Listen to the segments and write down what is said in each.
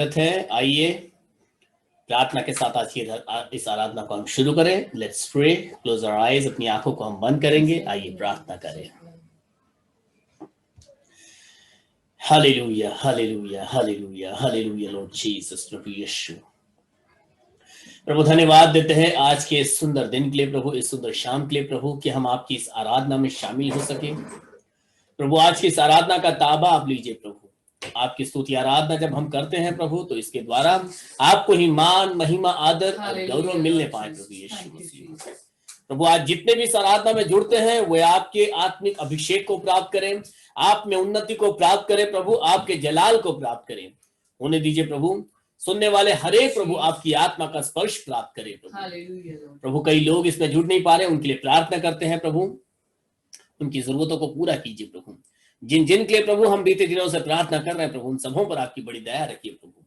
है। आइए प्रार्थना के साथ आज की इस आराधना को हम शुरू करें। Let's pray. Close our eyes. अपनी आंखों को हम बंद करेंगे। आइए प्रार्थना करें। Hallelujah, hallelujah, hallelujah, hallelujah Lord Jesus. प्रभु यीशु, प्रभु धन्यवाद देते हैं आज के इस सुंदर दिन के लिए प्रभु, इस सुंदर शाम के लिए प्रभु, कि हम आपकी इस आराधना में शामिल हो सके। प्रभु आज की इस आराधना का ताबा आप लीजिए प्रभु। आपकी स्तुति आराधना जब हम करते हैं प्रभु, तो इसके द्वारा आपको ही मान, महिमा, आदर और गौरव मिलने पाए प्रभु यीशु मसीह। प्रभु आज जितने भी इस आराधना में जुड़ते हैं वे आपके आत्मिक अभिषेक को प्राप्त करें, आप में उन्नति को प्राप्त करें प्रभु, आपके जलाल को प्राप्त करें। होने दीजिए प्रभु, सुनने वाले हरे प्रभु आपकी आत्मा का स्पर्श प्राप्त करें प्रभु। प्रभु कई लोग इसमें जुड़ नहीं पा रहे, उनके लिए प्रार्थना करते हैं प्रभु, उनकी जरूरतों को पूरा कीजिए प्रभु। जिन जिन के लिए प्रभु हम बीते दिनों से प्रार्थना कर रहे हैं प्रभु, उन सबों पर आपकी बड़ी दया रखिए प्रभु।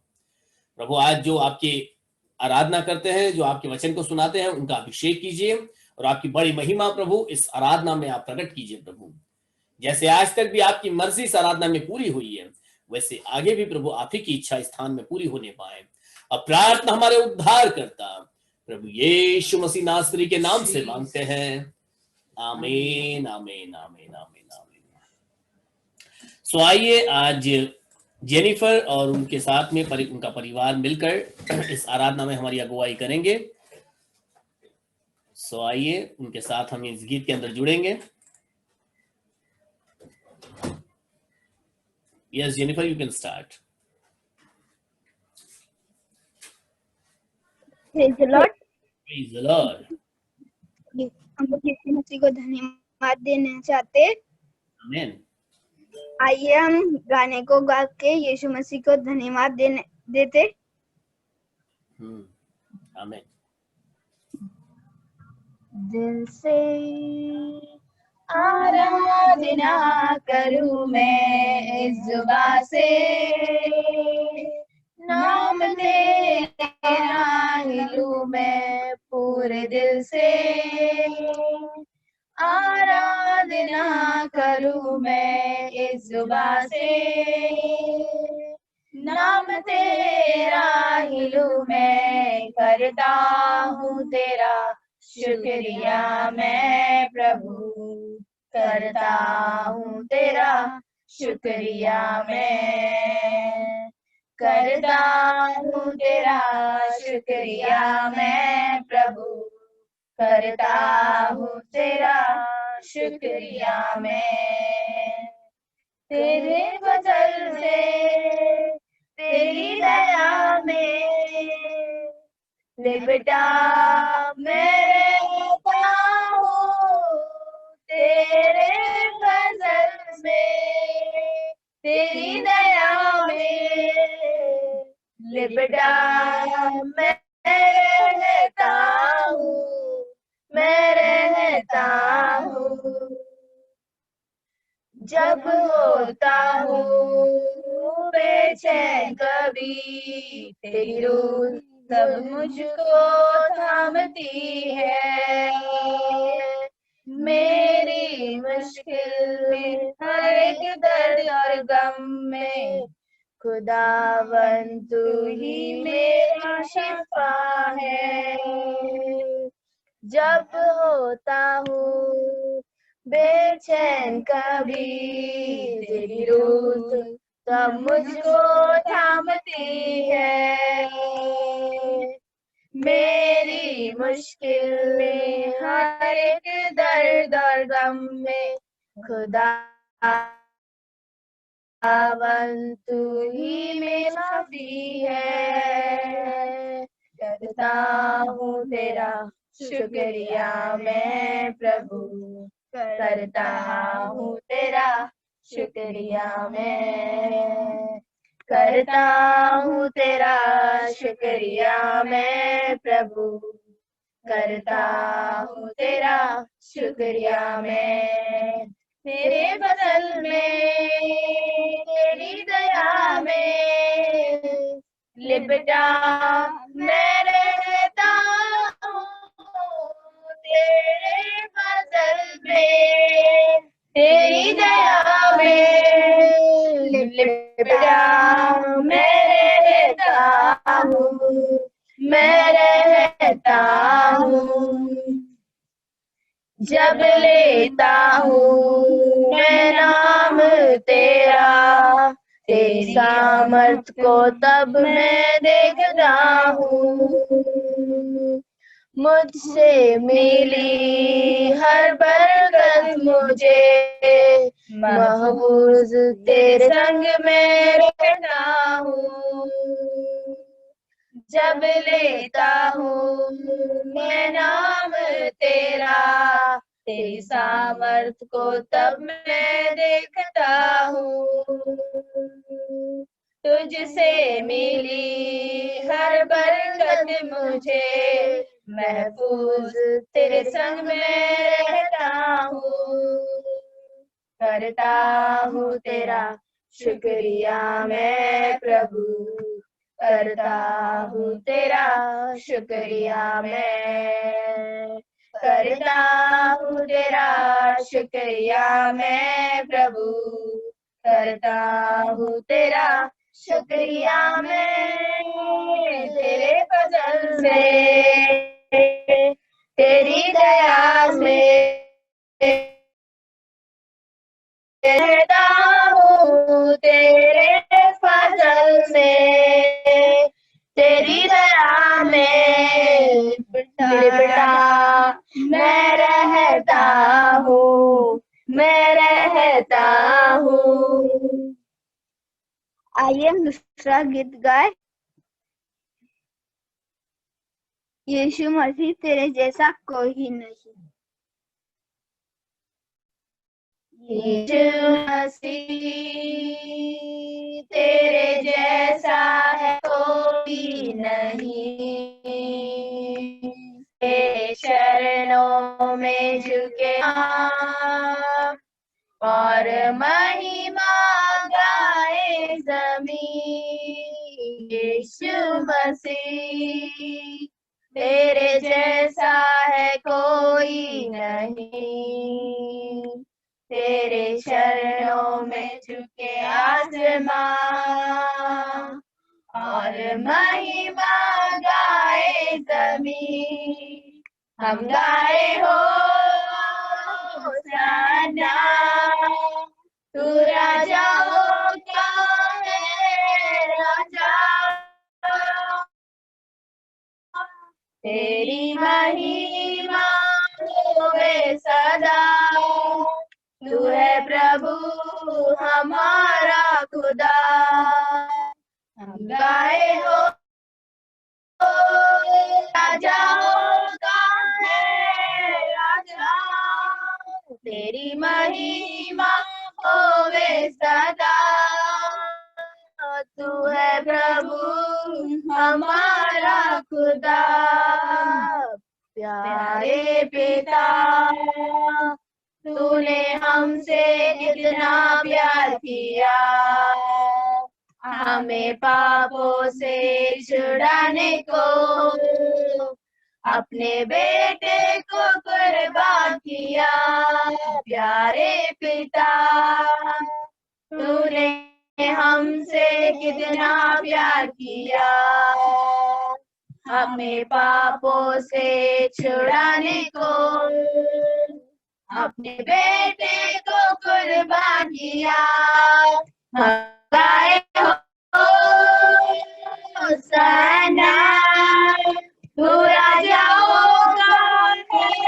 प्रभु आज जो आपकी आराधना करते हैं, जो आपके वचन को सुनाते हैं, उनका अभिषेक कीजिए और आपकी बड़ी महिमा प्रभु इस आराधना में आप प्रकट कीजिए प्रभु। जैसे आज तक भी आपकी मर्जी इस आराधना में पूरी हुई है, वैसे आगे भी प्रभु आप ही की इच्छा स्थान में पूरी होने पाए। अब प्रार्थना हमारे उद्धार करता प्रभु यीशु मसीह नासरी के नाम से मांगते हैं, आमीन, आमीन, आमीन, आमीन, आमीन। सो आइए आज जेनिफर और उनके साथ में उनका परिवार मिलकर इस आराधना में हमारी अगुवाई करेंगे। सो आइए उनके साथ हम इस गीत के अंदर जुड़ेंगे। Yes Jennifer, you can start. Praise the Lord. Praise the Lord. हम यीशु मसीह को धन्यवाद देना चाहते। आमीन। आइए हम गाने को गा के यीशु मसीह को धन्यवाद देते। आमीन। दिल से आराधना करूं मैं, इस जुबां से नाम तेरा लूं मैं, पूरे दिल से आराधना करूं मैं, इस जुबां से नाम तेरा ही लूं मैं, करता हूँ तेरा शुक्रिया मैं प्रभु, करता हूँ तेरा शुक्रिया मैं, करता हूँ तेरा शुक्रिया मैं प्रभु, करता हूँ तेरा शुक्रिया मैं। तेरे फजल से तेरी दया में लिपटा मैं रहता हूँ, तेरे फजल में तेरी दया में लिपटा मैं रहता हूँ, मैं रहता हूँ। जब होता हूँ बेचैन कभी, तेरी रूह तब मुझको थामती है, मेरी मुश्किल में हर एक दर्द और गम में, खुदावन तू ही मेरा शिफा है। जब होता हूँ बेचैन कभी, तेरी रूह तब मुझको थामती है, मेरी मुश्किल में हर एक दर्द और गम में, खुदावन तू ही मेरा शफी है। करता हूँ तेरा शुक्रिया मैं प्रभु, करता हूँ तेरा शुक्रिया मैं, करता हूँ तेरा शुक्रिया मैं प्रभु, करता हूँ तेरा शुक्रिया मैं। तेरे बदल में तेरी दया में लिपटा मैं रहता हूँ, तेरे बदल में तेरी दया में लिपटा मैं रहता रहता हूँ, मैं रहता हूँ। जब लेता हूँ मैं नाम तेरा, तेरी सामर्थ को तब मैं देखता हूँ। मुझसे मिली हर बरकत मुझे महफूज तेरे संग में रहता हूँ। जब लेता हूँ मैं नाम तेरा, तेरी सामर्थ को तब मैं देखता हूँ। तुझसे मिली हर बरकत मुझे महफूज तेरे संग में रहता हूँ। करता हूँ तेरा शुक्रिया मैं प्रभु, करता हूँ तेरा शुक्रिया मैं, करता हूँ तेरा शुक्रिया मैं प्रभु, करता हूँ तेरा शुक्रिया मैं। तेरे फजल से, तेरी दया से रहता हूँ, तेरे फजल से, तेरी दया में लिपटा मैं रहता हूँ, मैं रहता हूँ। आइए हम दूसरा गीत गाए। यीशु मसीह तेरे जैसा कोई नहीं। यीशु मसीह तेरे जैसा है कोई नहीं, तेरे चरणों में झुके और महिमा गाए ज़मीं। यीशु मसीह तेरे जैसा है कोई नहीं, तेरे चरणों में झुके आसमां और महिमा गाए ज़मीं। हम गाए हो होशाना, तू राजाओं का है राजा, तेरी महिमा होवे सदा। तू है प्रभु हमारा खुदा। हम गाए हो राजाओं का है राजा, तेरी महिमा होवे सदा। तू है प्रभु हमारा खुदा। प्यारे पिता तूने हमसे कितना प्यार किया, हमें पापों से छुड़ाने को अपने बेटे को कुर्बान किया। प्यारे पिता तूने हमसे कितना प्यार किया, हमें पापों से छुड़ाने को अपने बेटे को कुर्बान किया। हम गाए होशाना, तू राजाओं का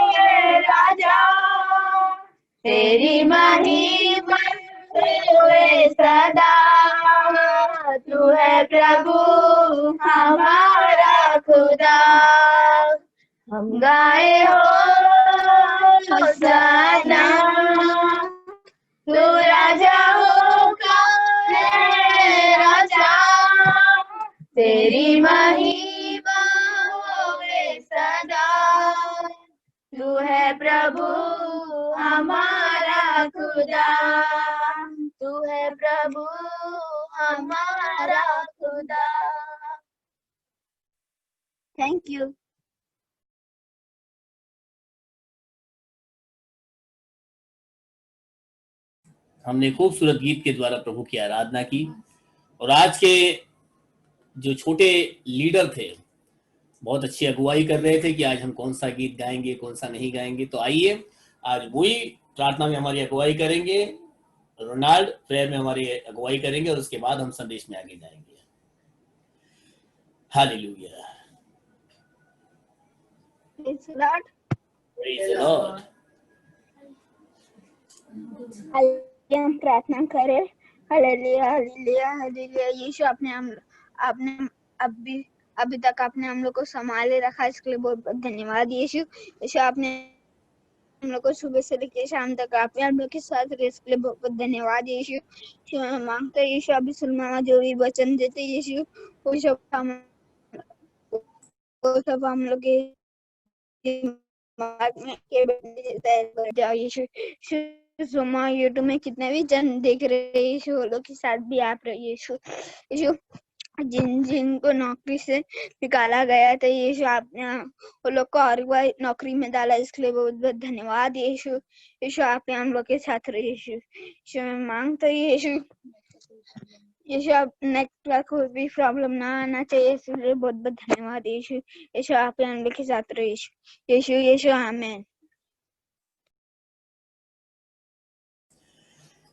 है राजा, तेरी महिमा होवे सदा। तू है प्रभु हमारा खुदा। हम गाए हो होशाना, तू राजाओं का है राजा, तेरी महिमा होवे सदा। तू है प्रभु हमारा खुदा, तू है प्रभु हमारा खुदा। Thank you. हमने खूबसूरत गीत के द्वारा प्रभु की आराधना की और आज के जो छोटे लीडर थे बहुत अच्छी अगुवाई कर रहे थे कि आज हम कौन सा गीत गाएंगे, कौन सा नहीं गाएंगे। तो आइए आज वही प्रार्थना में हमारी अगुवाई करेंगे, रोनाल्ड प्रेयर में हमारी अगुवाई करेंगे और उसके बाद हम संदेश में आगे जाएंगे। Hallelujah, Praise the Lord. Praise the Lord. आइए हम प्रार्थना करें। Hallelujah hallelujah hallelujah. यीशु आपने अभी तक आपने हम लोग को संभाले रखा, इसके लिए बहुत बहुत धन्यवाद यीशु। यीशु आपने हम लोग को सुबह से लेकर शाम तक आपने हम लोग के साथ रहे, इसके लिए बहुत बहुत धन्यवाद यीशु। यीशु मैं मांगता हूं यीशु अभी सुलमामा जो भी वचन देते यीशु वो सब हम लोग के दिमाग में के जाओ यीशु। सुमा यूट्यूब में कितने भी जन देख रहे हैं यीशु, वो लोग के साथ भी आप रहे यीशु। यीशु जिनको नौकरी से निकाला गया था यीशु आपने वो लोग को और नौकरी में डाला, इसके लिए बहुत बहुत धन्यवाद यीशु। यीशु आपने हम लोग के साथ रहे यीशु। यीशु मैं मांगता हूं यीशु यीशु आप नेक्स्ट का कोई भी प्रॉब्लम ना आना चाहिए, इसलिए बहुत बहुत धन्यवाद यीशु। यीशु आप हम लोग के साथ रहे यीशु। यीशु यीशु आमीन।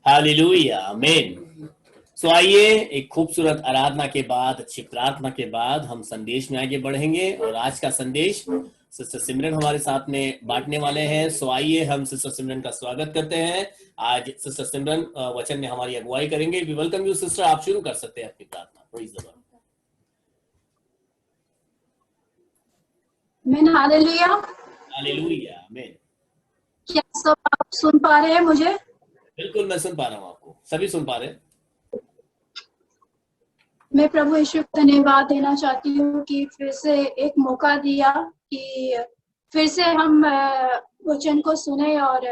हालेलुया, आमीन। सो आइए एक खूबसूरत आराधना के बाद, अच्छी प्रार्थना के बाद हम संदेश में आगे बढ़ेंगे और आज का संदेश सिस्टर सिमरन हमारे साथ में बांटने वाले हैं। सो आइए हम सिस्टर सिमरन का स्वागत करते हैं। आज सिस्टर सिमरन वचन में हमारी अगुवाई करेंगे। वी वेलकम यू सिस्टर, आप शुरू कर सकते हैं अपनी प्रार्थना। Praise the Lord. आमीन। हालेलुया। हालेलुया, आमीन। क्या सब आप सुन पा रहे हैं मुझे? बिल्कुल मैं सुन पा रहा हूँ, आपको सभी सुन पा रहे हैं। मैं प्रभु यीशु को धन्यवाद देना चाहती हूँ कि फिर से एक मौका दिया कि फिर से हम वचन को सुने और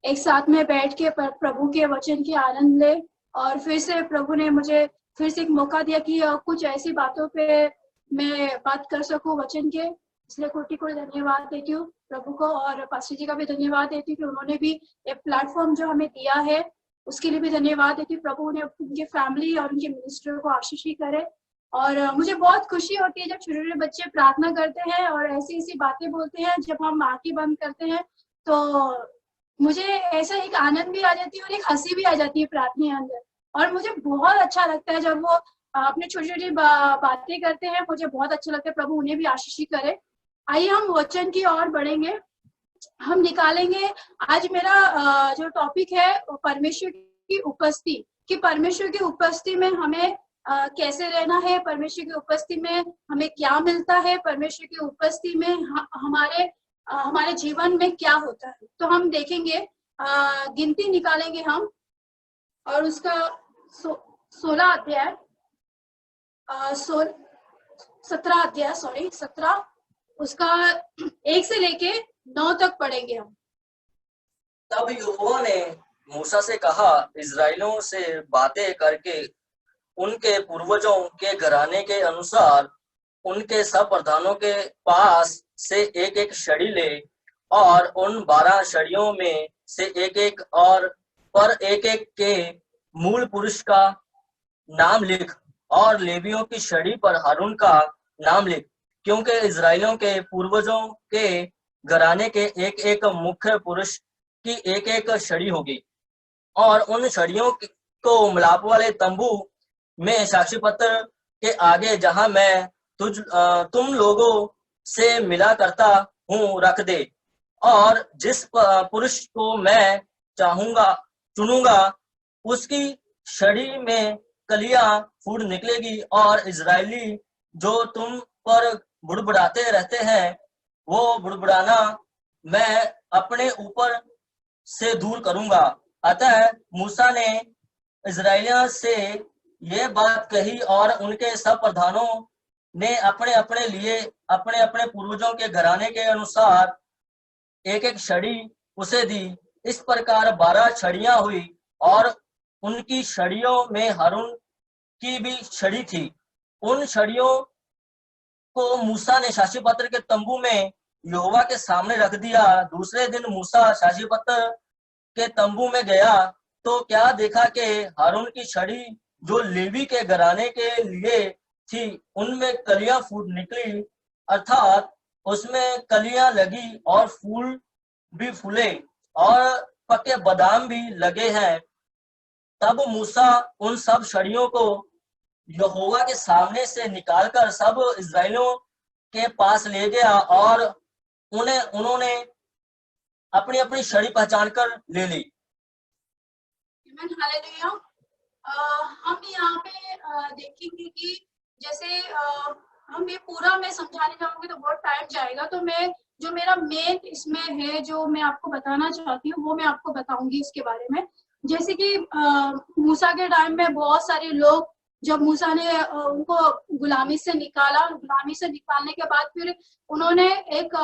एक साथ में बैठ के प्रभु के वचन की आनंद ले। और फिर से प्रभु ने मुझे फिर से एक मौका दिया कि कुछ ऐसी बातों पे मैं बात कर सकूं वचन के, इसलिए कोटि को धन्यवाद देती हूँ प्रभु को। और पास्टर जी का भी धन्यवाद देती हूँ कि उन्होंने भी एक प्लेटफॉर्म जो हमें दिया है उसके लिए भी धन्यवाद देती हूँ। प्रभु ने उनके फैमिली और उनके मिनिस्टर को आशीष करे। और मुझे बहुत खुशी होती है जब छोटे छोटे बच्चे प्रार्थना करते हैं और ऐसी ऐसी बातें बोलते हैं। जब हम आंखें बंद करते हैं तो मुझे ऐसा एक आनंद भी आ जाती है और एक हंसी भी आ जाती है प्रार्थना अंदर। और मुझे बहुत अच्छा लगता है जब वो अपने छोटी छोटी बातें करते हैं, मुझे बहुत अच्छा लगता है। प्रभु उन्हें भी आशीष करे। आइए हम वचन की ओर बढ़ेंगे, हम निकालेंगे। आज मेरा जो टॉपिक है परमेश्वर की उपस्थिति, कि परमेश्वर की उपस्थिति में हमें कैसे रहना है, परमेश्वर की उपस्थिति में हमें क्या मिलता है, परमेश्वर की उपस्थिति में हमारे जीवन में क्या होता है। तो हम देखेंगे, गिनती निकालेंगे हम और उसका 16 अध्याय 17 उसका 1 से लेके 9 तक पढ़ेंगे हम। तब यहोवा ने मूसा से कहा, इस्राएलियों से बातें करके उनके पूर्वजों के घराने के अनुसार उनके सब प्रधानों के पास से एक एक छड़ी ले और उन 12 छड़ियों में से एक एक और पर एक एक के मूल पुरुष का नाम लिख और लेवियों की छड़ी पर हारून का नाम लिख, क्योंकि इस्राएलियों के पूर्वजों के घराने के एक एक मुख्य पुरुष की एक एक छड़ी होगी। और उन छड़ियों को मिलाप वाले तंबू में साक्षी पत्र के आगे जहां मैं तुम लोगों से मिला करता हूँ रख दे। और जिस पुरुष को मैं चुनूंगा उसकी छड़ी में कलियां फूट निकलेगी और इजरायली जो तुम पर बुड़बुड़ाते रहते हैं वो बुड़बुड़ाना मैं अपने ऊपर से दूर करूंगा। अतः मूसा ने इजराइलियों से ये बात कही और उनके सब प्रधानों ने अपने अपने लिए अपने अपने पूर्वजों के घराने के अनुसार एक एक छड़ी उसे दी। इस प्रकार 12 छड़ियां हुई और उनकी छड़ियों में हारून की भी छड़ी थी। उन छड़ियों को मूसा ने साक्षी पत्र के तंबू में यहोवा के सामने रख दिया। दूसरे दिन मूसा साक्षी पत्र के तंबू में गया तो क्या देखा कि हारून की छड़ी जो लेवी के घराने के लिए थी उनमें कलियां फूट निकली, अर्थात उसमें कलियां लगी और फूल भी फूले और पके बादाम भी लगे हैं। तब मूसा उन सब छड़ियों को यहोवा के सामने से निकालकर सब इस्राएलियों के पास ले गया और उन्होंने अपनी अपनी छड़ी पहचान कर ले ली। हालेलुया। हम यहाँ पे देखेंगे कि जैसे हम ये पूरा मैं समझाने जाऊंगी तो बहुत टाइम जाएगा, तो मैं जो मेरा मेन इसमें है जो मैं आपको बताना चाहती हूँ वो मैं आपको बताऊंगी इसके बारे में। जैसे कि मूसा के टाइम में बहुत सारे लोग, जब मूसा ने उनको गुलामी से निकाला, गुलामी से निकालने के बाद फिर उन्होंने एक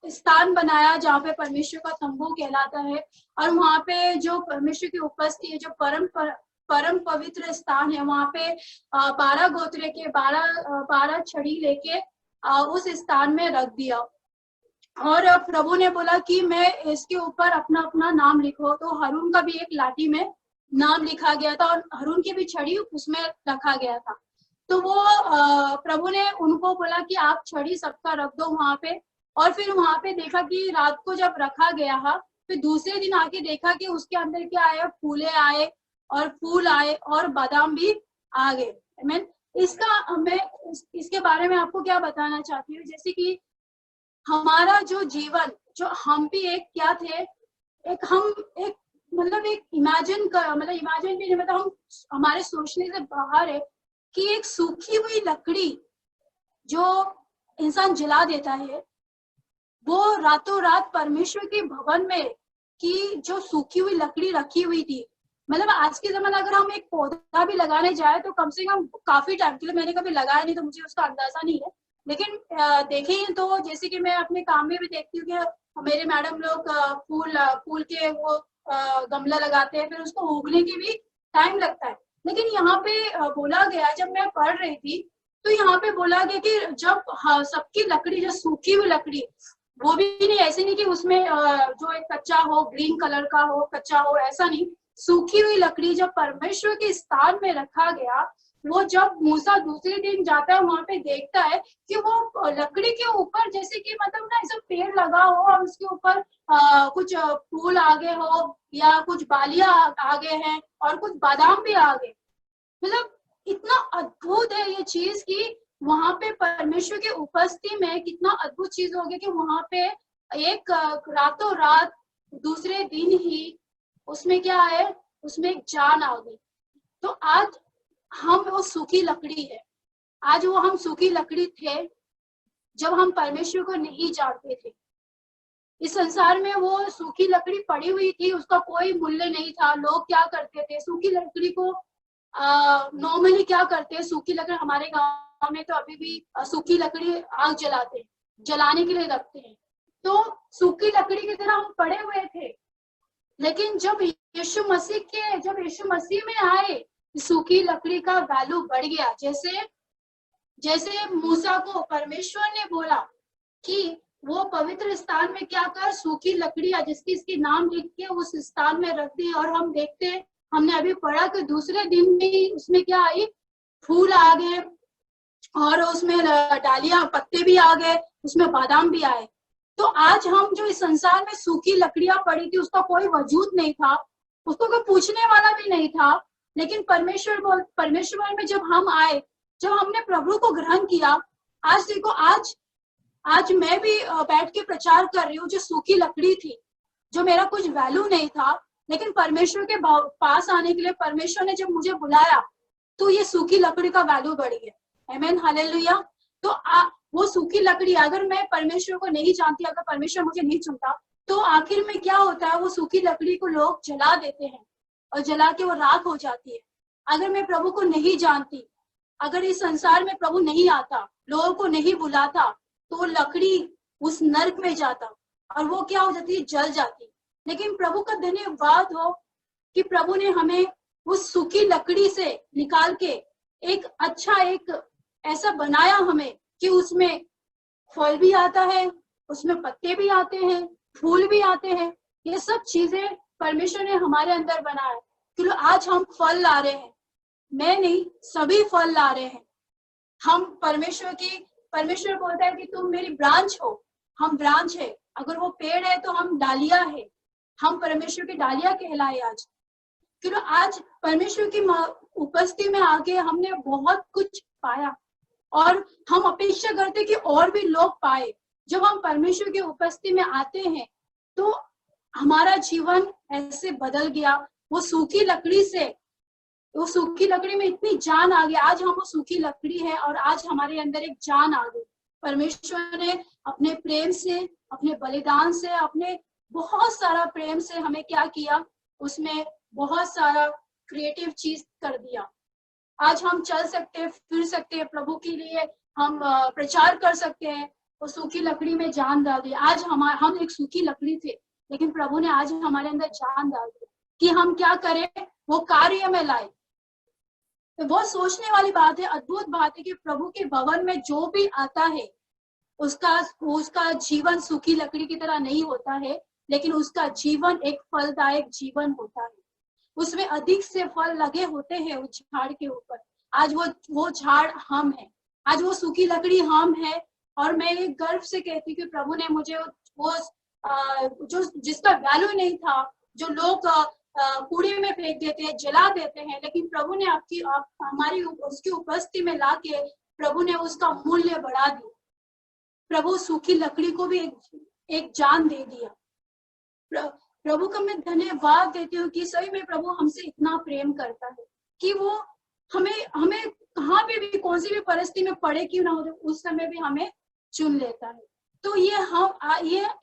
स्थान बनाया जहाँ पे परमेश्वर का तंबू कहलाता है, और वहाँ पे जो परमेश्वर की उपस्थिति है, जो परम पवित्र स्थान है, वहाँ पे 12 गोत्र के 12 छड़ी लेके उस स्थान में रख दिया। और प्रभु ने बोला कि मैं इसके ऊपर अपना अपना नाम लिखो, तो हारून का भी एक लाठी में नाम लिखा गया था और हारून की भी छड़ी उसमें रखा गया था। तो वो प्रभु ने उनको बोला कि आप छड़ी सबका रख दो वहां पे। और फिर वहां पे देखा कि रात को जब रखा गया है, फिर दूसरे दिन आके देखा कि उसके अंदर क्या आया, फूले आए और फूल आए और बादाम भी आ गए। आमीन। इसका मैं इसके बारे में आपको क्या बताना चाहती हूँ, जैसे कि हमारा जो जीवन, जो हम भी एक क्या थे, एक मतलब एक इमेजिन भी नहीं, मतलब हम हमारे सोचने से बाहर है कि एक सूखी हुई लकड़ी जो इंसान जला देता है, वो रातों रात परमेश्वर के भवन में की जो सूखी हुई लकड़ी रखी हुई थी। मतलब आज के जमाने अगर हम एक पौधा भी लगाने जाए तो कम से कम काफी टाइम के लिए, मैंने कभी लगाया नहीं तो मुझे उसका अंदाजा नहीं है, लेकिन देखें तो जैसे कि मैं अपने काम में भी देखती हूँ कि मेरे मैडम लोग फूल के वो गमला लगाते हैं, फिर उसको उगने की भी टाइम लगता है। लेकिन यहाँ पे बोला गया, जब मैं पढ़ रही थी तो यहाँ पे बोला गया कि जब सबकी लकड़ी, जो सूखी हुई लकड़ी, वो भी नहीं ऐसे नहीं कि उसमें जो एक कच्चा हो, ग्रीन कलर का हो, कच्चा हो, ऐसा नहीं, सूखी हुई लकड़ी जब परमेश्वर के स्थान में रखा गया, वो जब मूसा दूसरे दिन जाता है वहां पे देखता है कि वो लकड़ी के ऊपर जैसे कि मतलब ना ऐसा पेड़ लगा हो और उसके ऊपर कुछ फूल आगे हो या कुछ बालियां आगे हैं और कुछ बादाम भी आगे। मतलब इतना अद्भुत है ये चीज कि वहां पे परमेश्वर की उपस्थिति में कितना अद्भुत चीज हो गया कि वहां पे एक रातों रात दूसरे दिन ही उसमें क्या है, उसमें एक जान आ गई। तो आज हम वो सूखी लकड़ी है, आज वो हम सूखी लकड़ी थे जब हम परमेश्वर को नहीं जानते थे। इस संसार में वो सूखी लकड़ी पड़ी हुई थी, उसका कोई मूल्य नहीं था। लोग क्या करते थे, सूखी लकड़ी को नॉर्मली क्या करते हैं, सूखी लकड़ी, हमारे गांव में तो अभी भी सूखी लकड़ी आग जलाते हैं, जलाने के लिए रखते हैं। तो सूखी लकड़ी की तरह हम पड़े हुए थे, लेकिन जब यीशु मसीह में आए, सूखी लकड़ी का वैल्यू बढ़ गया। जैसे मूसा को परमेश्वर ने बोला कि वो पवित्र स्थान में क्या कर, सूखी लकड़ियां जिसकी नाम लिख के उस स्थान में रख दी, और हम देखते हैं, हमने अभी पढ़ा कि दूसरे दिन में उसमें क्या आई, फूल आ गए और उसमें डालियां, पत्ते भी आ गए, उसमें बादाम भी आए। तो आज हम जो इस संसार में सूखी लकड़ियां पड़ी थी, उसका कोई वजूद नहीं था, उसको कोई पूछने वाला भी नहीं था, लेकिन परमेश्वर में जब हम आए, जब हमने प्रभु को ग्रहण किया, आज देखो, आज मैं भी बैठ के प्रचार कर रही हूँ, जो सूखी लकड़ी थी, जो मेरा कुछ वैल्यू नहीं था, लेकिन परमेश्वर के पास आने के लिए परमेश्वर ने जब मुझे बुलाया, तो ये सूखी लकड़ी का वैल्यू बढ़ गया। आमीन, हालेलुया। तो वो सूखी लकड़ी, अगर मैं परमेश्वर को नहीं जानती, अगर परमेश्वर मुझे नहीं चुनता, तो आखिर में क्या होता है, वो सूखी लकड़ी को लोग जला देते हैं और जला के वो राख हो जाती है। अगर मैं प्रभु को नहीं जानती, अगर इस संसार में प्रभु नहीं आता, लोगों को नहीं बुलाता, तो वो लकड़ी उस नर्क में जाता और वो क्या हो जाती है, जल जाती। लेकिन प्रभु का धन्यवाद हो कि प्रभु ने हमें उस सूखी लकड़ी से निकाल के एक अच्छा, एक ऐसा बनाया हमें कि उसमें फल भी आता है, उसमें पत्ते भी आते हैं, फूल भी आते हैं। ये सब चीजें परमेश्वर ने हमारे अंदर बनाया। कि आज हम फल ला रहे हैं, मैं नहीं, सभी फल ला रहे हैं। हम परमेश्वर बोलता है कि तुम मेरी ब्रांच हो, हम ब्रांच है। अगर वो पेड़ है तो हम डालियां है, हम परमेश्वर की डालियां कहलाए आज। क्योंकि आज परमेश्वर की उपस्थिति में आके हमने बहुत कुछ पाया और हम अपेक्षा करते कि और भी लोग पाए। जब हम परमेश्वर की उपस्थिति में आते हैं तो हमारा जीवन ऐसे बदल गया। वो सूखी लकड़ी में इतनी जान आ गई। आज हम वो सूखी लकड़ी है और आज हमारे अंदर एक जान आ गई। परमेश्वर ने अपने प्रेम से, अपने बलिदान से, अपने बहुत सारा प्रेम से हमें क्या किया, उसमें बहुत सारा क्रिएटिव चीज कर दिया। आज हम चल सकते हैं, फिर सकते हैं, प्रभु के लिए हम प्रचार कर सकते हैं। वो सूखी लकड़ी में जान डाल दी। आज हम एक सूखी लकड़ी थे, लेकिन प्रभु ने आज हमारे अंदर जान डाल दी कि हम क्या करें, वो कार्य में लाए। तो बहुत सोचने वाली बात है, अद्भुत बात है कि प्रभु के भवन में जो भी आता है उसका जीवन सूखी लकड़ी की तरह नहीं होता है, लेकिन उसका जीवन एक फलदायक जीवन होता है। उसमें अधिक से फल लगे होते हैं उस झाड़ के ऊपर। आज वो झाड़ हम है, आज वो सूखी लकड़ी हम है। और मैं एक गर्व से कहती हूँ कि प्रभु ने मुझे वो जो जिसका वैल्यू नहीं था, जो लोग कूड़े में फेंक देते हैं, जला देते हैं, लेकिन प्रभु ने हमारी उसकी उपस्थिति में लाके प्रभु ने उसका मूल्य बढ़ा दिया। प्रभु सूखी लकड़ी को भी एक जान दे दिया। प्रभु का मैं धन्यवाद देती हूँ कि सही में प्रभु हमसे इतना प्रेम करता है कि वो हमें कहाँ पे भी, कौन सी भी परिस्थिति में पड़े क्यों ना हो, उस समय भी हमें चुन लेता है। तो ये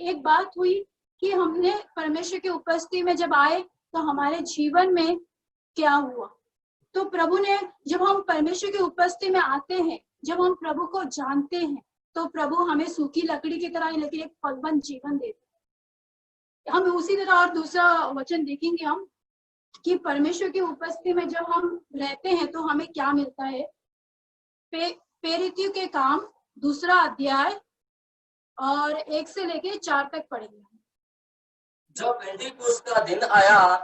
एक बात हुई कि हमने परमेश्वर की उपस्थिति में जब आए तो हमारे जीवन में क्या हुआ। तो प्रभु ने, जब हम परमेश्वर की उपस्थिति में आते हैं, जब हम प्रभु को जानते हैं, तो प्रभु हमें सूखी लकड़ी की तरह, लेकिन एक फलवंत जीवन देते हैं। हम उसी तरह और दूसरा वचन देखेंगे हम कि परमेश्वर की उपस्थिति में जब हम रहते हैं तो हमें क्या मिलता है। प्रेरितों के काम 2 अध्याय और 1 से लेके 4 तक पढ़ेंगे। जब पेंटिकुस्त का दिन आया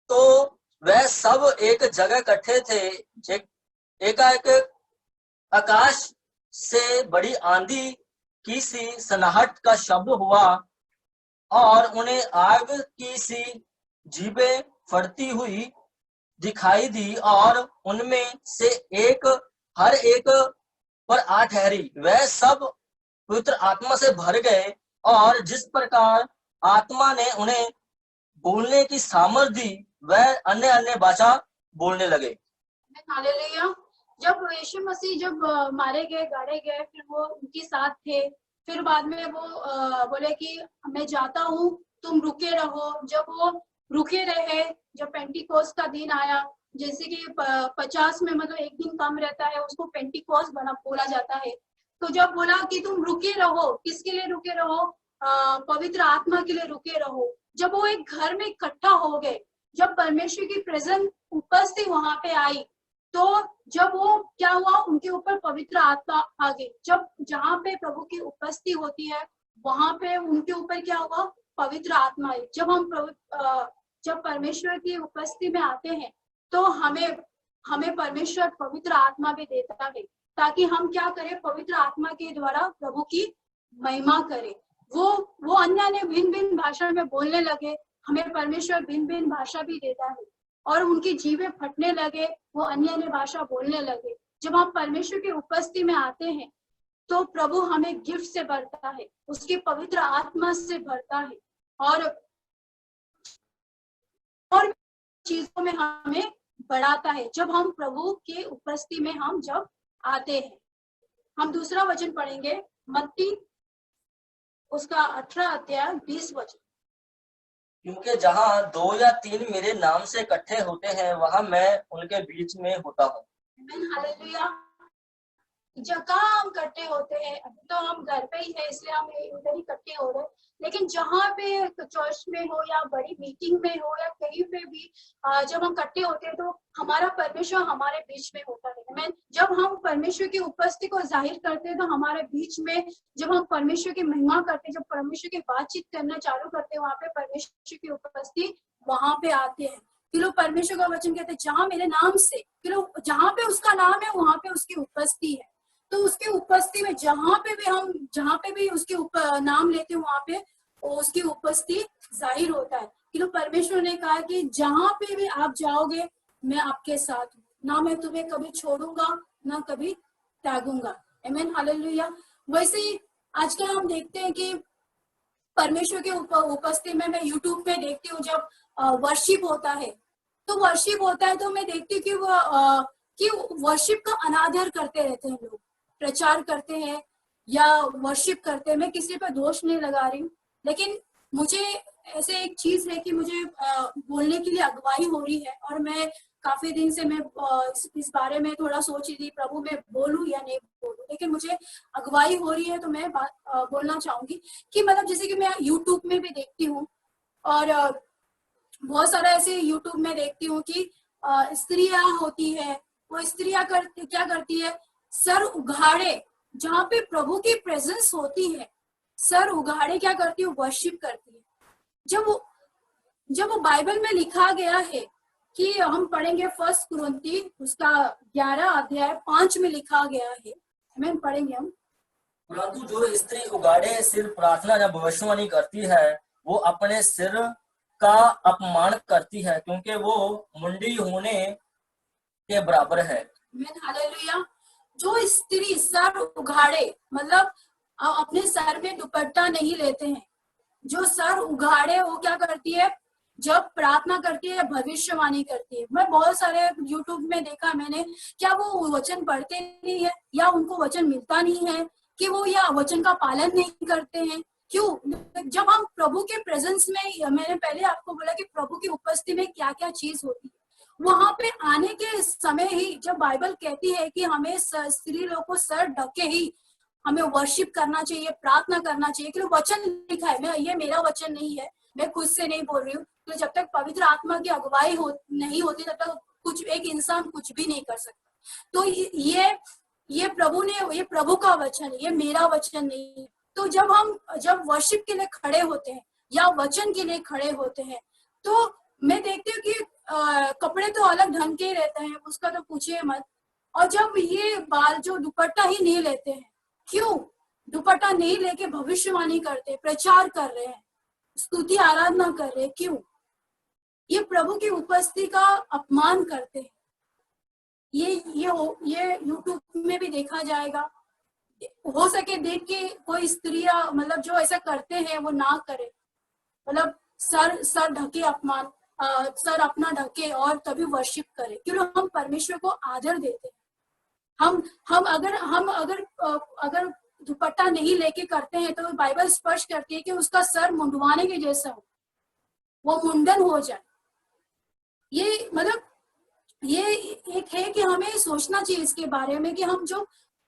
तो वह सब एक जगह इकट्ठे थे। एकाएक आकाश से बड़ी आंधी की सी सनाहट का शब्द हुआ और उन्हें आग की सी जीभें फटती हुई दिखाई दी और उनमें से हर एक पर आ ठहरी। वह सब पवित्र आत्मा से भर गए और जिस प्रकार आत्मा ने उन्हें बोलने की सामर्थ दी, वह अन्य अन्य भाषा बोलने लगे। हालेलुया। जब यीशु मसीह जब मारे गए, गाड़े गए, फिर वो उनके साथ थे। फिर बाद में वो बोले कि मैं जाता हूँ, तुम रुके रहो। जब वो रुके रहे, जब पेंटिकोस्ट का दिन आया, जैसे कि 50 में मतलब एक दिन कम रहता है, उसको पेंटिकोस्ट बोला जाता है। तो जब बोला कि तुम रुके रहो, किसके लिए रुके रहो? पवित्र आत्मा के लिए रुके रहो। जब वो एक घर में इकट्ठा हो गए, जब परमेश्वर की प्रेजेंस उपस्थिति वहां पे आई, तो जब वो क्या हुआ, उनके ऊपर पवित्र आत्मा आ गई। जब जहाँ पे प्रभु की उपस्थिति होती है, वहां पे उनके ऊपर क्या हुआ, पवित्र आत्मा आई। जब परमेश्वर की उपस्थिति में आते हैं तो हमें परमेश्वर पवित्र आत्मा भी देता है, ताकि हम क्या करें, पवित्र आत्मा के द्वारा प्रभु की महिमा करें। वो अन्य भिन्न भिन्न भाषा में बोलने लगे। हमें परमेश्वर भिन्न भिन्न भाषा भी देता है और उनकी जीभें फटने लगे, वो अन्य भाषा बोलने लगे। जब हम परमेश्वर की उपस्थिति में आते हैं तो प्रभु हमें गिफ्ट से भरता है, उसकी पवित्र आत्मा से भरता है और चीजों में हमें बढ़ाता है। जब हम प्रभु के उपस्थिति में हम जब आते हैं, हम दूसरा वचन पढ़ेंगे, मत्ती उसका 18 अध्याय 20 वचन। क्योंकि जहाँ 2 या 3 मेरे नाम से इकट्ठे होते हैं, वहां मैं उनके बीच में होता हूँ। हालेलुया। जगह हम इकट्ठे होते हैं, अभी तो हम घर पे ही है इसलिए हम उधर ही इकट्ठे हो रहे हैं, लेकिन जहाँ पे चर्च में हो या बड़ी मीटिंग में हो या कहीं पे भी जब हम इकट्ठे होते हैं तो हमारा परमेश्वर हमारे बीच में होता है। मैं जब हम परमेश्वर की उपस्थिति को जाहिर करते हैं तो हमारे बीच में, जब हम परमेश्वर की महिमा करते हैं, जब परमेश्वर की बातचीत करना चालू करते हैं, वहां पे परमेश्वर की उपस्थिति वहां पे आते हैं। कि लोग परमेश्वर का वचन कहते हैं जहां मेरे नाम से, कि लोग जहां पे उसका नाम है वहां पे उसकी उपस्थिति है। तो उसकी उपस्थिति में जहां पे भी उसके नाम लेते हैं वहां पे उसकी उपस्थिति जाहिर होता है। कि लोग परमेश्वर ने कहा कि जहां पे भी आप जाओगे मैं आपके साथ हूँ, ना मैं तुम्हें कभी छोड़ूंगा ना कभी त्यागूंगा। आमीन, हालेलुया। वैसे ही आजकल हम देखते हैं कि परमेश्वर के उपस्थिति में मैं यूट्यूब पे देखती हूँ जब वर्शिप होता है, तो वर्शिप होता है तो मैं देखती हूँ कि वर्शिप का अनादर करते रहते हैं लोग, प्रचार करते हैं या वर्शिप करते हैं। मैं किसी पे दोष नहीं लगा रही हूँ, लेकिन मुझे ऐसे एक चीज है कि मुझे बोलने के लिए अगुवाई हो रही है, और मैं काफी दिन से मैं इस बारे में थोड़ा सोच रही थी, प्रभु मैं बोलूं या नहीं बोलूं, लेकिन मुझे अगुवाई हो रही है तो मैं बात बोलना चाहूंगी कि मतलब जैसे कि मैं यूट्यूब में भी देखती हूँ, और बहुत सारा ऐसे यूट्यूब में देखती हूँ कि स्त्रियां होती है, वो स्त्रियां क्या करती है, सर उघाड़े, जहाँ पे प्रभु की प्रेजेंस होती है, सर उघाड़े क्या करती है, वर्शिप करती है। जब वो बाइबल में लिखा गया है कि हम पढ़ेंगे 1 कुरिन्ती उसका 11 अध्याय 5 में लिखा गया है, हमें पढ़ेंगे हम। परंतु जो स्त्री उगाड़े सिर प्रार्थना या भविष्यवाणी करती है वो अपने सिर का अपमान करती है, क्योंकि वो मुंडी होने के बराबर है। हालेलुया। जो स्त्री सर उघाड़े मतलब अपने सर में दुपट्टा नहीं लेते हैं, जो सर उघाड़े वो क्या करती है, जब प्रार्थना करती है, भविष्यवाणी करती है। मैं बहुत सारे यूट्यूब में देखा मैंने, क्या वो वचन पढ़ते नहीं है या उनको वचन मिलता नहीं है, कि वो या वचन का पालन नहीं करते हैं। क्यों? जब हम प्रभु के प्रेजेंस में, मैंने पहले आपको बोला कि प्रभु की उपस्थिति में क्या क्या चीज होती है, वहां पे आने के समय ही जब बाइबल कहती है कि हमें स्त्री लोग को सर ढके ही हमें वर्शिप करना चाहिए, प्रार्थना करना चाहिए, कि वचन लिखा है, ये मेरा वचन नहीं है, मैं खुद से नहीं बोल रही हूँ। तो जब तक पवित्र आत्मा की अगुवाई नहीं होती तब तक एक इंसान कुछ भी नहीं कर सकता। तो ये प्रभु ने, ये प्रभु का वचन, ये मेरा वचन नहीं है। तो जब वर्शिप के लिए खड़े होते हैं या वचन के लिए खड़े होते हैं, तो मैं देखती हूँ कि कपड़े तो अलग ढंग के रहते हैं, उसका तो पूछिए मत। और जब ये बाल जो दुपट्टा ही नहीं लेते हैं, क्यों दुपट्टा नहीं लेके भविष्यवाणी करते, प्रचार कर रहे हैं, स्तुति आराधना कर रहे हैं, क्यों? ये प्रभु की उपस्थिति का अपमान करते हैं। ये यूट्यूब में भी देखा जाएगा। हो सके देख के कोई स्त्रियां मतलब जो ऐसा करते हैं वो ना करे, मतलब सर ढके, अपमान सर अपना ढके और तभी वर्शिप करे, क्योंकि हम परमेश्वर को आदर देते हैं। हम अगर दुपट्टा नहीं लेके करते हैं तो बाइबल स्पष्ट करती है कि उसका सर मुंडवाने के जैसा हो, वो मुंडन हो जाए। ये मतलब ये एक है कि हमें सोचना चाहिए इसके बारे में कि हम जो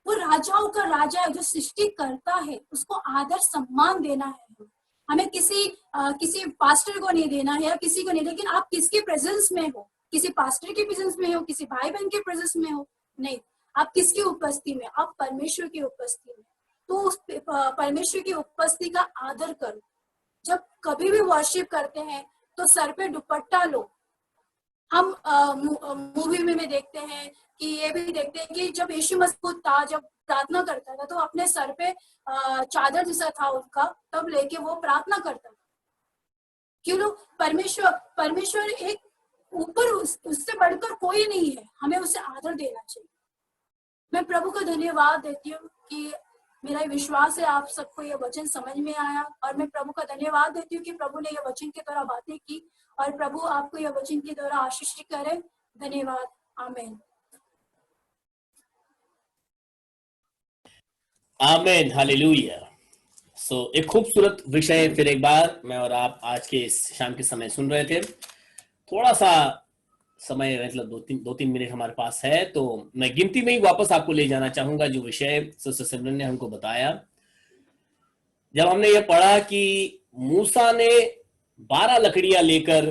वो राजाओं का राजा है, जो सृष्टि करता है, उसको आदर सम्मान देना है। हमें किसी पास्टर को नहीं देना है या किसी को नहीं, लेकिन आप किसके प्रेजेंस में हो, किसी पास्टर के प्रेजेंस में हो, किसी भाई बहन के प्रेजेंस में हो, नहीं, आप किसकी उपस्थिति में, आप परमेश्वर की उपस्थिति में। तो उस परमेश्वर की उपस्थिति का आदर करो। जब कभी भी वर्शिप करते हैं तो सर पे दुपट्टा लो। हम मूवी में देखते हैं कि ये भी देखते हैं कि जब यीशु मसीह था, जब प्रार्थना करता था तो अपने सर पे चादर जैसा था उनका, तब लेके वो प्रार्थना करता था। क्यों? परमेश्वर एक ऊपर, उससे बढ़कर कोई नहीं है, हमें उसे आदर देना चाहिए। मैं प्रभु को धन्यवाद देती हूँ कि मेरा विश्वास है आप सबको ये वचन समझ में आया, और मैं प्रभु का धन्यवाद देती हूँ कि प्रभु ने ये वचन के द्वारा बातें की, और प्रभु आपको ये वचन के द्वारा आशीष करे। धन्यवाद। आमीन। आमीन, हालेलुया। एक खूबसूरत विषय फिर एक बार मैं और आप आज के शाम के समय सुन रहे थे। थोड़ा सा समय मतलब दो तीन मिनट हमारे पास है, तो मैं गिनती में ही वापस आपको ले जाना चाहूंगा जो विषय सिस्टर सिमरन ने हमको बताया। जब हमने ये पढ़ा कि मूसा ने 12 लकड़ियां लेकर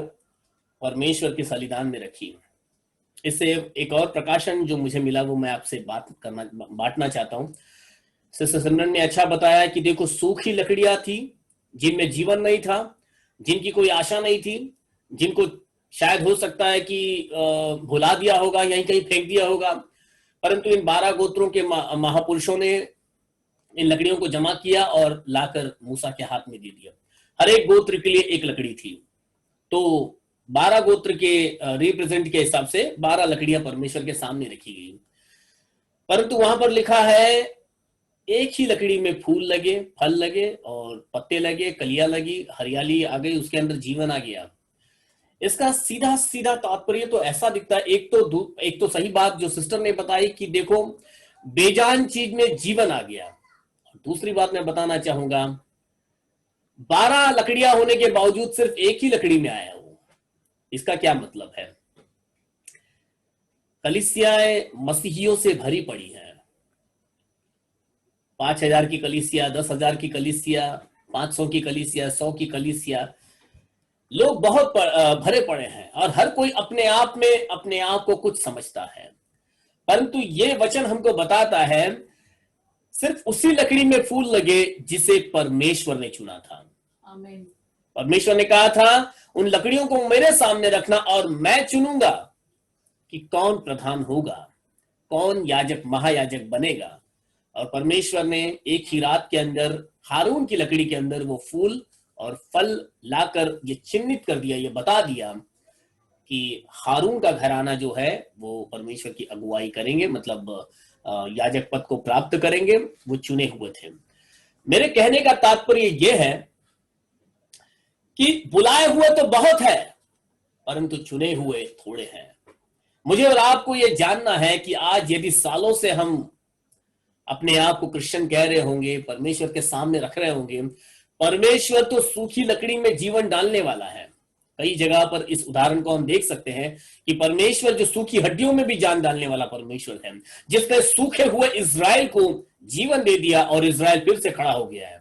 परमेश्वर के बलिदान में रखी, इससे एक और प्रकाशन जो मुझे मिला वो मैं आपसे बांटना चाहता हूं। सिस्टर सिमरन ने अच्छा बताया कि देखो, सूखी लकड़ियां थी जिनमें जीवन नहीं था, जिनकी कोई आशा नहीं थी, जिनको शायद हो सकता है कि भुला दिया होगा, यहीं कहीं फेंक दिया होगा, परंतु इन 12 गोत्रों के महापुरुषों ने इन लकड़ियों को जमा किया और लाकर मूसा के हाथ में दे दिया। हर एक गोत्र के लिए एक लकड़ी थी, तो 12 गोत्र के रिप्रेजेंट के हिसाब से 12 लकड़ियां परमेश्वर के सामने रखी गई। परंतु वहां पर लिखा है एक ही लकड़ी में फूल लगे, फल लगे और पत्ते लगे, कलियां लगी, हरियाली आ गई, उसके अंदर जीवन आ गया। इसका सीधा सीधा तात्पर्य तो ऐसा दिखता है, एक तो सही बात जो सिस्टर ने बताई कि देखो बेजान चीज में जीवन आ गया। दूसरी बात मैं बताना चाहूंगा, 12 लकड़ियां होने के बावजूद सिर्फ एक ही लकड़ी में आया वो। इसका क्या मतलब है? कलीसियाएं मसीहियों से भरी पड़ी हैं। 5,000 की कलीसिया, 10,000 की कलीसिया, 500 की कलीसिया, 100 की कलीसिया, लोग बहुत भरे पड़े हैं और हर कोई अपने आप में अपने आप को कुछ समझता है। परंतु ये वचन हमको बताता है सिर्फ उसी लकड़ी में फूल लगे जिसे परमेश्वर ने चुना था। आमीन। परमेश्वर ने कहा था उन लकड़ियों को मेरे सामने रखना और मैं चुनूंगा कि कौन प्रधान होगा, कौन याजक महायाजक बनेगा। और परमेश्वर ने एक ही रात के अंदर हारून की लकड़ी के अंदर वो फूल और फल लाकर ये चिन्हित कर दिया, ये बता दिया कि हारून का घराना जो है वो परमेश्वर की अगुवाई करेंगे, मतलब याजक पद को प्राप्त करेंगे, वो चुने हुए थे। मेरे कहने का तात्पर्य यह है कि बुलाए हुए तो बहुत है परंतु चुने हुए थोड़े हैं। मुझे और आपको यह जानना है कि आज यदि सालों से हम अपने आप को क्रिश्चियन कह रहे होंगे, परमेश्वर के सामने रख रहे होंगे, परमेश्वर तो सूखी लकड़ी में जीवन डालने वाला है। कई जगह पर इस उदाहरण को हम देख सकते हैं कि परमेश्वर जो सूखी हड्डियों में भी जान डालने वाला परमेश्वर है, जिसने सूखे हुए इजराइल को जीवन दे दिया और इजराइल फिर से खड़ा हो गया है।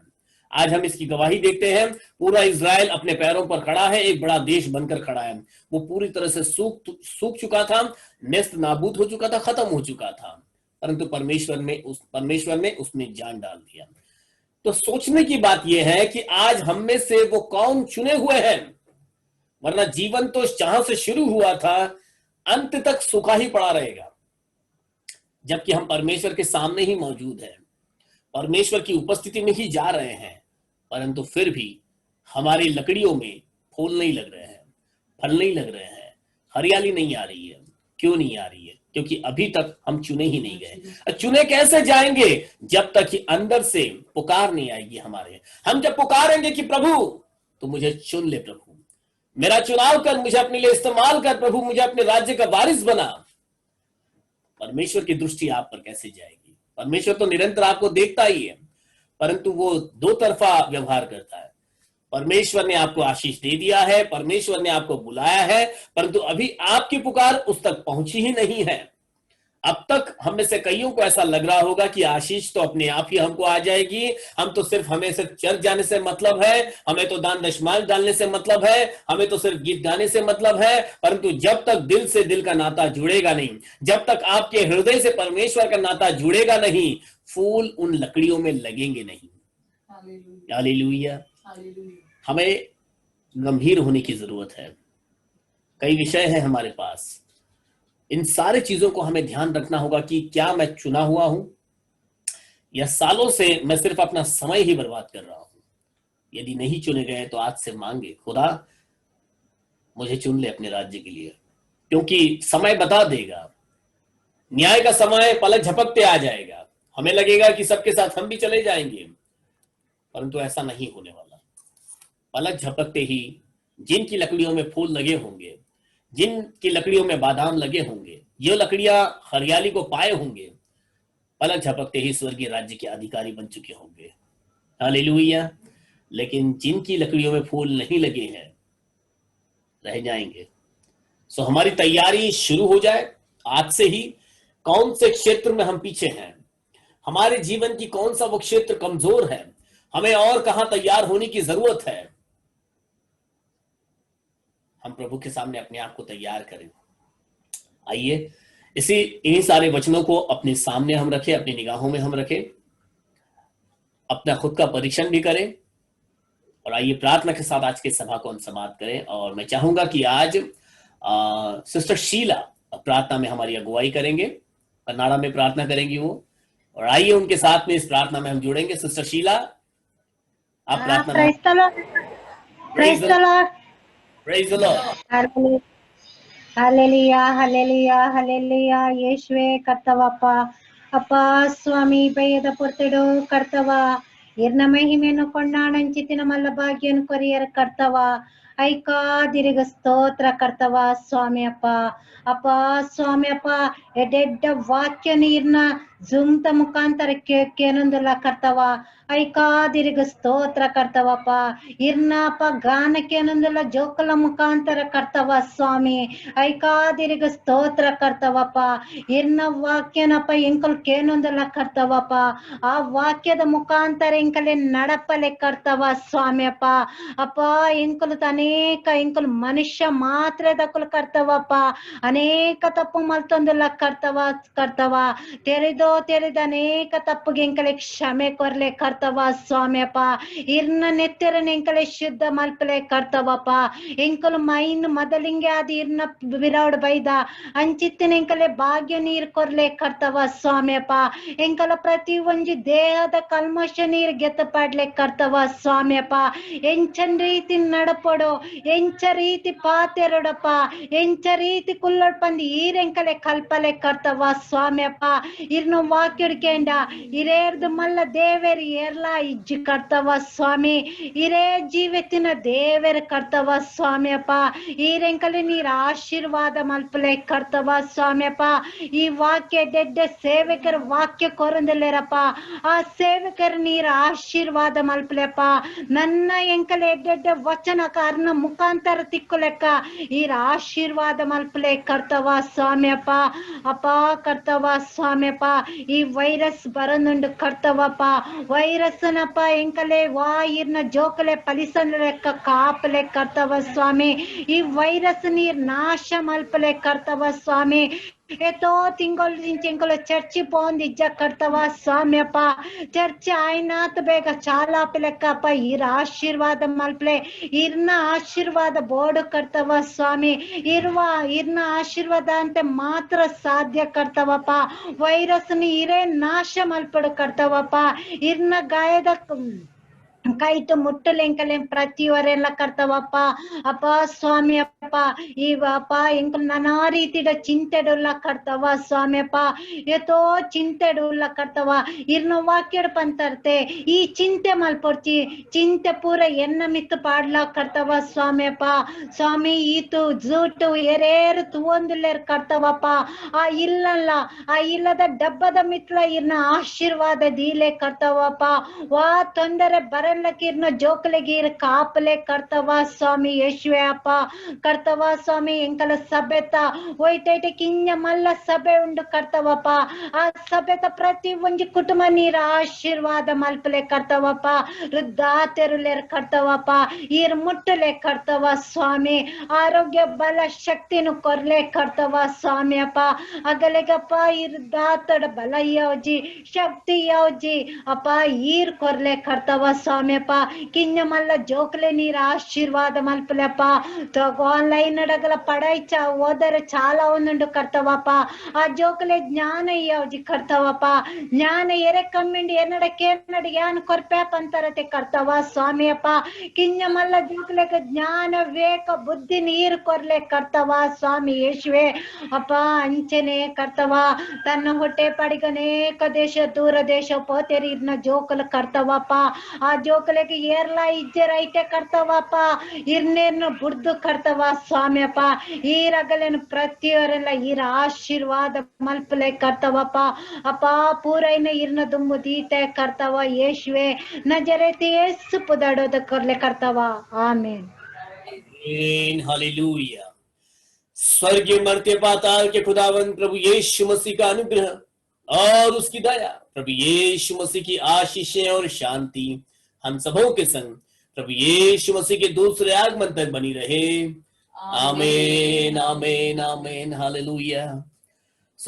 आज हम इसकी गवाही देखते हैं, पूरा इजराइल अपने पैरों पर खड़ा है, एक बड़ा देश बनकर खड़ा है। वो पूरी तरह से सूख चुका था, नेस्त नाबूद हो चुका था, खत्म हो चुका था, परंतु परमेश्वर ने उसमें जान डाल दिया। तो सोचने की बात यह है कि आज हम में से वो कौन चुने हुए हैं, वरना जीवन तो जहां से शुरू हुआ था अंत तक सूखा ही पड़ा रहेगा। जबकि हम परमेश्वर के सामने ही मौजूद हैं, परमेश्वर की उपस्थिति में ही जा रहे हैं, परंतु फिर भी हमारी लकड़ियों में फूल नहीं लग रहे हैं, फल नहीं लग रहे हैं, हरियाली नहीं आ रही है। क्यों नहीं आ रही है? क्योंकि अभी तक हम चुने ही नहीं गए। चुने कैसे जाएंगे? जब तक कि अंदर से पुकार नहीं आएगी हमारे। हम जब पुकारेंगे कि प्रभु तू मुझे चुन ले, प्रभु मेरा चुनाव कर, मुझे अपने लिए इस्तेमाल कर, प्रभु मुझे अपने राज्य का वारिस बना, परमेश्वर की दृष्टि आप पर कैसे जाएगी? परमेश्वर तो निरंतर आपको देखता ही है, परंतु वो दो तरफा व्यवहार करता है। परमेश्वर ने आपको आशीष दे दिया है, परमेश्वर ने आपको बुलाया है, परंतु अभी आपकी पुकार उस तक पहुंची ही नहीं है। अब तक हम में से कईयों को ऐसा लग रहा होगा कि आशीष तो अपने आप ही हमको आ जाएगी, हम तो सिर्फ, हमें सिर्फ चर्च जाने से मतलब है, हमें तो दान दशमाल डालने से मतलब है, हमें तो सिर्फ गीत गाने से मतलब है। परंतु जब तक दिल से दिल का नाता जुड़ेगा नहीं, जब तक आपके हृदय से परमेश्वर का नाता जुड़ेगा नहीं, फूल उन लकड़ियों में लगेंगे नहीं। हालेलुया। हमें गंभीर होने की जरूरत है। कई विषय हैं हमारे पास, इन सारी चीजों को हमें ध्यान रखना होगा कि क्या मैं चुना हुआ हूं या सालों से मैं सिर्फ अपना समय ही बर्बाद कर रहा हूं। यदि नहीं चुने गए तो आज से मांगे, खुदा मुझे चुन ले अपने राज्य के लिए, क्योंकि समय बता देगा, न्याय का समय पलक झपकते आ जाएगा। हमें लगेगा कि सबके साथ हम भी चले जाएंगे, परंतु ऐसा नहीं होने वाला। पलक झपकते ही जिनकी लकड़ियों में फूल लगे होंगे, जिनकी लकड़ियों में बादाम लगे होंगे, ये लकड़ियां हरियाली को पाए होंगे, पलक झपकते ही स्वर्गीय राज्य के अधिकारी बन चुके होंगे। हालेलुया। लेकिन जिनकी लकड़ियों में फूल नहीं लगे हैं रह जाएंगे। सो हमारी तैयारी शुरू हो जाए आज से ही। कौन से क्षेत्र में हम पीछे हैं, हमारे जीवन की कौन सा वो क्षेत्र कमजोर है, हमें और कहां तैयार होने की जरूरत है, हम प्रभु के सामने अपने आप को तैयार करें। आइए इन्हीं सारे वचनों को अपने सामने हम रखें, अपनी निगाहों में हम रखें, अपना खुद का परीक्षण भी करें और आइए प्रार्थना के साथ आज के सभा को हम समाप्त करें। और मैं चाहूंगा कि आज सिस्टर शीला प्रार्थना में हमारी अगुवाई करेंगे, कन्नाडा में प्रार्थना करेंगी वो, और आइए उनके साथ में इस प्रार्थना में हम जुड़ेंगे। सिस्टर शीला, आप प्रार्थना में। Praise the Lord. Praise the Lord. Hallelujah, hallelujah, hallelujah. ಯೇಸುವೆ ಕರ್ತವಪ್ಪ, ಅಪ್ಪ ಸ್ವಾಮಿ ಬಯ್ಯದ ಪೊರ್ತೆಡು ಕರ್ತವ, ಇರ್ನ ಮಹಿಮೆಯನ್ನು ಕೊಂಡಾಣಂಚಿತಿನ ಮಲ್ಲ ಭಾಗ್ಯನು ಕೊರಿಯರ ಕರ್ತವ, ಐಕಾದಿರಿಗ ಸ್ತೋತ್ರ ಕರ್ತವ ಸ್ವಾಮಿ ಅಪ್ಪ. ಅಪ್ಪ ಸ್ವಾಮಿ ಅಪ್ಪ, ಎಡೆಡ್ಡ ವಾಕ್ಯ ನೀರ್ನ ಜುಮ್ತ ಮುಖಾಂತರ ಕೇನೊಂದಲ್ಲ ಕರ್ತವ, ಐಕಾದಿರಿಗ ಸ್ತೋತ್ರ ಕರ್ತವಪ್ಪ. ಇರ್ನಪ್ಪ ಗಾನಕ್ಕೇನೊಂದಲ್ಲ ಜೋಕಲ ಮುಖಾಂತರ ಕರ್ತವ ಸ್ವಾಮಿ, ಐಕಾದಿರಿಗ ಸ್ತೋತ್ರ ಕರ್ತವಪ್ಪ. ಇರ್ನ ವಾಕ್ಯನಪ್ಪ ಎಂಕಲ್ ಕೇನೊಂದಲ್ಲ ಕರ್ತವಪ್ಪ, ಆ ವಾಕ್ಯದ ಮುಖಾಂತರ ಎಂಕಲೆ ನಡಪಲೆ ಕರ್ತವ ಸ್ವಾಮಿ ಅಪ್ಪ. ಅಪ್ಪ ಎಂಕಲು ಅನೇಕ ಎಂಕಲು ಮನುಷ್ಯ ಮಾತ್ರ ದಕ್ಕಲು ಕರ್ತವಪ್ಪ, ಅನೇಕ ತಪ್ಪು ಮಲ್ತೊಂದಲ್ಲ ಕರ್ತವ ತೆರೆದ ಅನೇಕ ತಪ್ಪುಗೆ ಎಂಕಲೆ ಕ್ಷಮೆ ಕೊರ್ಲೆ ಕರ್ತವ ಸ್ವಾಮಿ ಅಪ್ಪ. ಇರ್ನ ನೆತ್ತೆರನ ಎಂಕಲೆ ಶುದ್ಧ ಮಲ್ಪಲೆ ಕರ್ತವಪ್ಪ. ಎಂಕಲು ಮೈನ್ ಮೊದಲಿಂಗೆ ಆದಿ ಇರ್ನ ಬಿರಾಡ್ ಬೈದ ಅಂಚಿತ್ತಿನ ಎಂಕಲೆ ಭಾಗ್ಯ ನೀರ್ ಕೊರ್ಲೆ ಕರ್ತವ ಸ್ವಾಮಿ ಅಪ್ಪ. ಎಂಕಲ ಪ್ರತಿ ಒಂಜಿ ದೇಹದ ಕಲ್ಮಶ ನೀರ್ ಗೆತ್ತ ಪಾಡ್ಲೆ ಕರ್ತವ ಸ್ವಾಮಿ ಅಪ್ಪ. ಎಂಚನ್ ರೀತಿ ನಡಪಡು, ಎಂಚ ರೀತಿ ಪಾತೆರಡಪ್ಪ, ಎಂಚ ರೀತಿ ಕುಲ್ಲಡ್ ಪಂದಿ ಈರೆಂಕಲೆ ಕಲ್ಪಲೆ ಕರ್ತವ ಸ್ವಾಮಿ ಅಪ್ಪ. ಇರ್ನ ವಾಕ್ಯಡ್ಕೇಂಡ ಇರೇರ್ದು ಮಲ್ಲ ದೇವೇರಿ ಏರ್ಲ ಇಜ್ಜಿ ಕರ್ತವ ಸ್ವಾಮಿ. ಇರೇ ಜೀವೆತ್ತಿನ ದೇವೇರ ಕರ್ತವ ಸ್ವಾಮಿ ಅಪ್ಪ. ಈರೆಂಕಲೆ ನೀರ್ ಆಶೀರ್ವಾದ ಮಲ್ಪಲೆ ಕರ್ತವ ಸ್ವಾಮಿ ಅಪ್ಪ. ಈ ವಾಕ್ಯ ಡೆಡ್ಡ ಸೇವಕರ ವಾಕ್ಯ ಕೊರಂದಿಲ್ಲೇರಪ್ಪ, ಆ ಸೇವಕರ ನೀರ್ ಆಶೀರ್ವಾದ ಮಲ್ಪಲೆಪ್ಪ. ನನ್ನ ಎಂಕಲೆ ಎಡ್ಡೆಡ್ಡ ವಚನಕಾರನ ಮುಖಾಂತರ ತಿಕ್ಕುಲೆಕ್ಕ ಈರ ಆಶೀರ್ವಾದ ಮಲ್ಪಲೆ ಕರ್ತವ ಸ್ವಾಮಿ ಅಪ್ಪ. ಅಪ್ಪ ಕರ್ತವ ಸ್ವಾಮಿ ಅಪ್ಪ, ಈ ವೈರಸ್ ಬರನುಂಡು ಕರ್ತವಪ್ಪ. ವೈರಸ್ನಪ್ಪ ಎಂಕಲೆ ವಾಯಿರ್ನ ಜೋಕಲೆ ಪಲಿಸನ ಲೆಕ್ಕ ಕಾಪಲೆ ಕರ್ತವ ಸ್ವಾಮಿ. ಈ ವೈರಸ್ ನೀರ್ ನಾಶ ಮಲ್ಪಲೆ ಕರ್ತವ ಸ್ವಾಮಿ. ಎತ್ತೋ ತಿಂಗಳು ಇಂಚೆಂಕಲು ಚರ್ಚಿ ಪೋಂದಿಜ್ಜ ಕರ್ತವ ಸ್ವಾಮಿ ಅಪ್ಪ. ಚರ್ಚೆ ಆಯ್ನಾತ್ ಬೇಗ ಚಾಲಾಪಲೆಕ್ಕಪ್ಪ. ಈರ ಆಶೀರ್ವಾದ ಮಲ್ಪಲೆ, ಇರ್ನ ಆಶೀರ್ವಾದ ಬೋರ್ಡು ಕರ್ತವ ಸ್ವಾಮಿ. ಇರ್ನ ಆಶೀರ್ವಾದ ಅಂತ ಮಾತ್ರ ಸಾಧ್ಯ ಕರ್ತವಪ್ಪ. ವೈರಸ್ ಇರೇ ನಾಶ ಮಲ್ಪಡು ಕರ್ತವಪ್ಪ. ಇರ್ನ ಗಾಯದ ಕೈಟು ಮುಟ್ಟಲೆಂಕಲೆ ಪ್ರತಿಯವರೆಲ್ಲ ಕರ್ತವಪ್ಪ. ಅಪ್ಪ ಸ್ವಾಮಿ ಅಪ್ಪ, ಇವಪ್ಪ ಎಂಕಲ್ ನಾನಾ ರೀತಿಯ ಚಿಂತೆಡುಲ್ಲ ಕರ್ತವ ಸ್ವಾಮಿ ಅಪ್ಪ. ಎತ್ತೋ ಚಿಂತೆಡುಲ್ಲ ಕರ್ತವ. ಇರ್ನ ವಾಕ್ಯಡ್ ಪಂತರ್ತೆ ಈ ಚಿಂತೆ ಮಲ್ಪೊರ್ಚಿ, ಚಿಂತೆ ಪೂರ ಎನ್ನ ಮಿತ್ತು ಪಾಡ್ಲ ಕರ್ತವ ಸ್ವಾಮಿ ಅಪ್ಪ. ಸ್ವಾಮಿ ಈತು ಜೂಟು ಎರೇರು ತೂವೊಂದಿಲ್ಲೇರ್ ಕರ್ತವಪ್ಪ. ಆ ಇಲ್ಲಲ್ಲ, ಆ ಇಲ್ಲದ ಡಬ್ಬದ ಮಿತ್ಲ ಇರ್ನ ಆಶೀರ್ವಾದ ದೀಲೆ ಕರ್ತವಪ್ಪ. ವಾ ತೊಂದರೆ ಬರಲ್ಲಕ್ಕಿರ್ನ ಜೋಕಲೆಗೀರ್ ಕಾಪಲೆ ಕರ್ತವ ಸ್ವಾಮಿ ಯೇಸುವೆ ಅಪ್ಪ. ಕರ್ತವ ಸ್ವಾಮಿ ಎಂಕಲ ಸಭೆತ ಒಯ್ಟೈಟೆ ಕಿಂಜ ಮಲ್ಲ ಸಭೆ ಉಂಡು ಕರ್ತವಪ್ಪ. ಆ ಸಭೆತ ಪ್ರತಿ ಒಂಜಿ ಕುಟುಂಬ ನೀರ ಆಶೀರ್ವಾದ ಮಲ್ಪಲೆ ಕರ್ತವಪ್ಪ. ವೃದ್ಧಾತೆರುಲೇರ್ ಕರ್ತವಪ್ಪ. ಈರ್ ಮುಟ್ಟಲೆ ಕರ್ತವ ಸ್ವಾಮಿ. ಆರೋಗ್ಯ ಬಲ ಶಕ್ತಿನು ಕೊರ್ಲೆ ಕರ್ತವ ಸ್ವಾಮಿ ಅಪ್ಪ. ಅಗಲೆಗಪ್ಪ ಇರ್ದಾತಡ ಬಲ ಯಾವ್ಜಿ ಶಕ್ತಿ ಯಾವ್ಜಿ ಅಪ್ಪ ಈರ್ ಕೊರ್ಲೆ ಕರ್ತವ ಸ್ವಾಮಿ ಅಪ್ಪ. ಕಿಂಜ ಮಲ್ಲ ಜೋಕಲೆ ನೀರ್ ಆಶೀರ್ವಾದ ಮಲ್ಪಲೆಪ್ಪ. ಆನ್ಲೈನ್ ಅಡಗಲ ಪಡೈಚ ಓದರ ಚಾಲ ಒಂದುಂಡು ಕರ್ತವಪ್ಪ. ಆ ಜೋಕಲೆ ಜ್ಞಾನ ಯಾವ್ಜಿ ಕರ್ತವಪ್ಪ. ಜ್ಞಾನ ಎರೆ ಕಮ್ಮಿಂಡಿ ಏನಡ ಕೇನಡ ಯಾನ್ ಕೊರ್ಪ್ಯಾಪ್ ಅಂತಾರತೆ ಕರ್ತವ ಸ್ವಾಮಿ ಅಪ್ಪ. ಕಿಂಜ ಮಲ್ಲ ಜೋಕಲೆಗ ಜ್ಞಾನ ವೇಕ ಬುದ್ಧಿ ನೀರು ಕೊರ್ಲೆ ಕರ್ತವ ಸ್ವಾಮಿ ಯೇಸುವೆ ಅಪ್ಪ. ಅಂಚನೆ ಕರ್ತವ ತನ್ನ ಹೊಟ್ಟೆ ಪಡಿಗನೇಕ ದೇಶ ದೂರ ದೇಶ ಪೋತೆರಿರ್ನ ಜೋಕಲ ಕರ್ತವಪ್ಪ. ಆ ಜೋಕಲೆಗೆ ಏರ್ಲ ಇಜ್ಜೆ ರೈಟೆ ಕರ್ತವಪ್ಪ. ಇರ್ನೇರ್ನ ಬುಡ್ದು ಕರ್ತವ ಸ್ವಾಮಿ ಅಪ್ಪ. ಈರಗಲೇನು ಪ್ರತಿಯವರೆಲ್ಲ ಈರ ಆಶೀರ್ವಾದ ಮಲ್ಪಲೆ ಕರ್ತವಪ್ಪ. ಅಪ್ಪ ಪೂರೈನ ಇರ್ನ ದುಮ್ಮು ದೀತೆ ಕರ್ತವ ಯೇಸುವೆ. ನಜರೇತಿ ಯೇಸು ಪುದಾಡೋದ ಕೊರ್ಲೆ ಕರ್ತವ. ಆಮೇನ್. हालेलुया। स्वर्गीय मर्त्य पाताल के खुदावंद प्रभु यीशु मसीह का अनुग्रह और उसकी दया, प्रभु यीशु मसीह की आशीषें और शांति हम सबों के संग प्रभु यीशु मसीह के दूसरे आगमन तक बनी रहे। आमीन आमीन आमीन। हालेलुया।